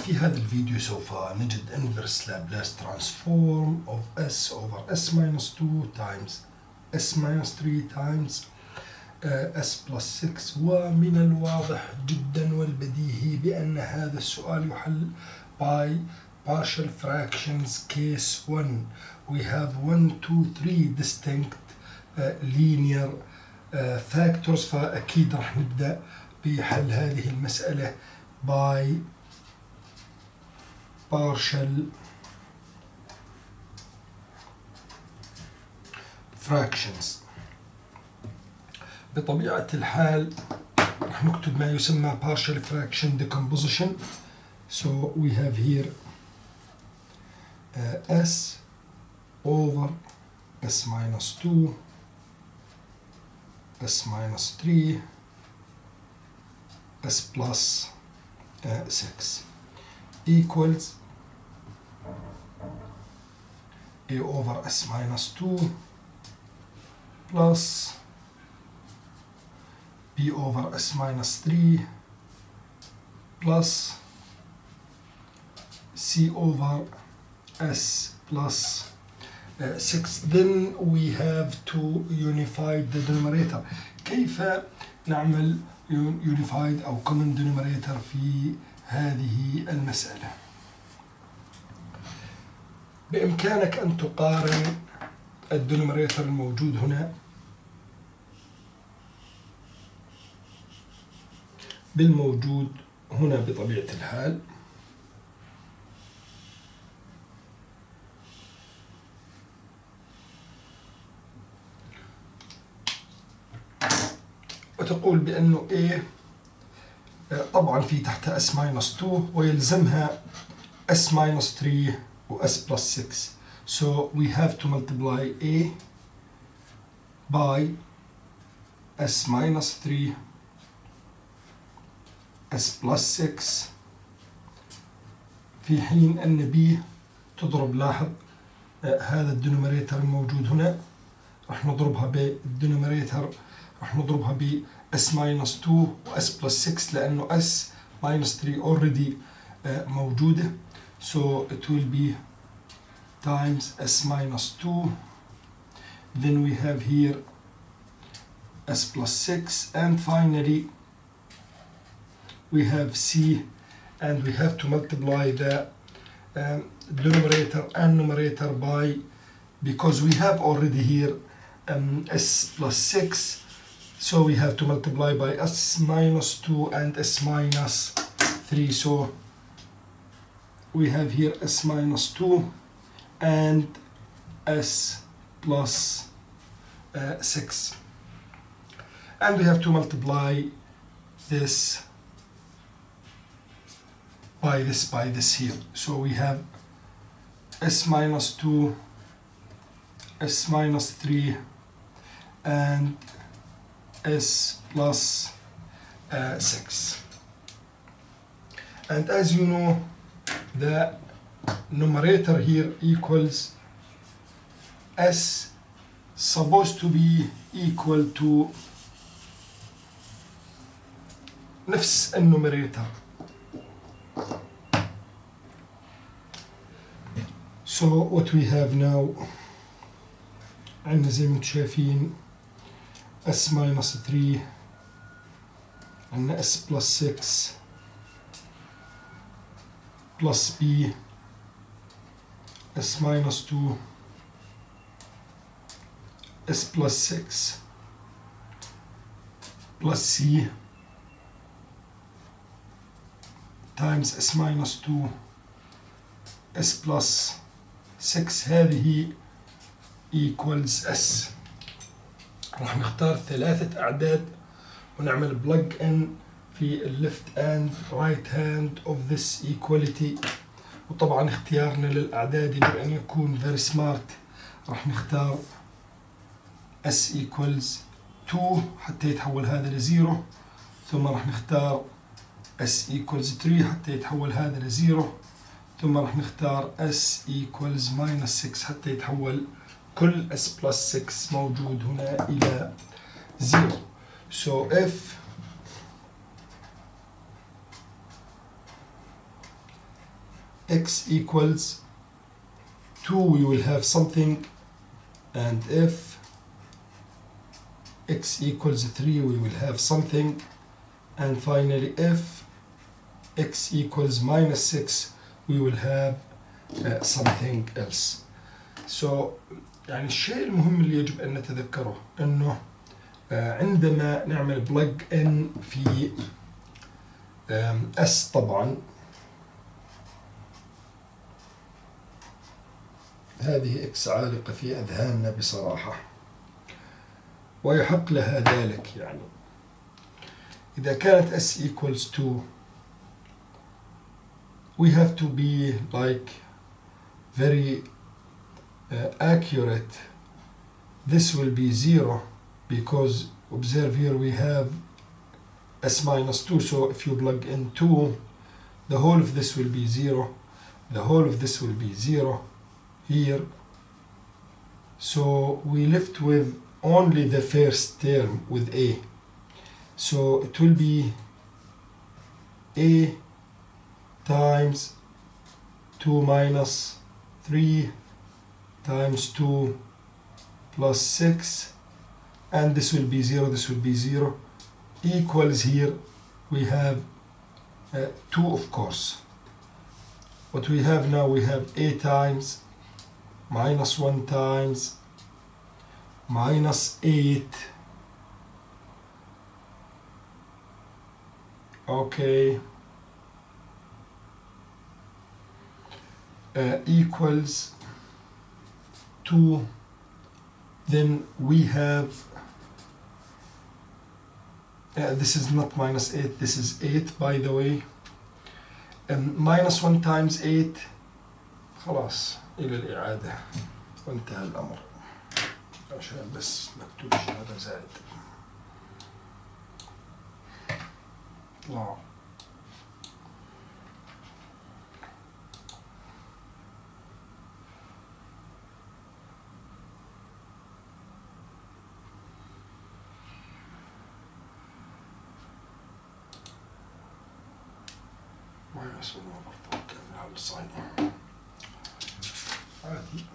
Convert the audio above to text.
في هذا الفيديو سوف نجد inverse Laplace transform of s over s minus 2 times s minus 3 times s plus 6. ومن الواضح جدا والبديهي بأن هذا السؤال يحل by partial fractions case 1. We have 1, 2, 3 distinct linear factors، فأكيد راح نبدأ بحل هذه المسألة by partial fractions. بطبيعة الحال راح نكتب ما يسمى partial fraction decomposition. So we have here s over s minus 2, s minus 3, s plus 6 equals a over s minus 2 plus b over s minus 3 plus c over s plus 6. Then we have to unify the denominator. كيف نعمل unified أو common denominator في هذه المسألة؟ بإمكانك أن تقارن الدينوميريتور الموجود هنا بالموجود هنا بطبيعة الحال، وتقول بأنه A طبعا في تحتها s minus 2 ويلزمها s minus 3 و s plus 6. So we have to multiply A by s minus 3, s plus 6 في حين أن B تضرب، لاحظ هذا الدينوميريتور الموجود هنا راح نضربها بالدينوميريتور، راح نضربها ب s minus 2 و s plus 6 لأنه s minus 3 already موجودة. So it will be times s minus 2. Then we have here s plus 6, and finally we have c, and we have to multiply the denominator and numerator by, because we have already here s plus 6, so we have to multiply by s minus 2 and s minus 3. So we have here s minus 2 and s plus 6, and we have to multiply this by this here. So we have s minus 2, s minus 3 and s plus 6. And as you know, the numerator here equals s supposed to be equal to نفس النوميريتور. So what we have now عندنا زي ما انتم شايفين s minus 3، عندنا s plus 6 plus b s minus 2 s plus 6 plus c times s minus 2 s plus 6. هذه equals s. راح نختار 3 أعداد ونعمل plug in في left and right hand of this equality. وطبعا اختيارنا للأعداد يجب أن يكون very smart. راح نختار s equals 2 حتى يتحول هذا لزيرو، ثم راح نختار s equals 3 حتى يتحول هذا لزيرو، ثم راح نختار s equals minus 6 حتى يتحول كل s plus 6 موجود هنا إلى 0. So if x equals 2 we will have something, and if x equals 3 we will have something, and finally if x equals minus 6 we will have something else. So يعني الشيء المهم اللي يجب أن نتذكره أنه عندما نعمل plug in في S طبعا هذه X عالقة في أذهاننا بصراحة ويحق لها ذلك. يعني إذا كانت S equals 2 we have to be like very accurate. This will be 0 because observe here we have S minus 2, so if you plug in 2 the whole of this will be 0, the whole of this will be 0 here, so we left with only the first term with A, so it will be A times 2 minus 3 times 2 plus 6, and this will be 0, this will be 0, equals here we have 2 of course. What we have now, we have A times minus 1 times minus 8, okay, equals 2. Then we have this is not minus 8, this is 8 by the way, minus 1 times 8 خلاص إلى الإعادة وانتهى الأمر، عشان بس مكتوب هذا زائد. طلع minus 1 over 4 كان هذا الصين عادي.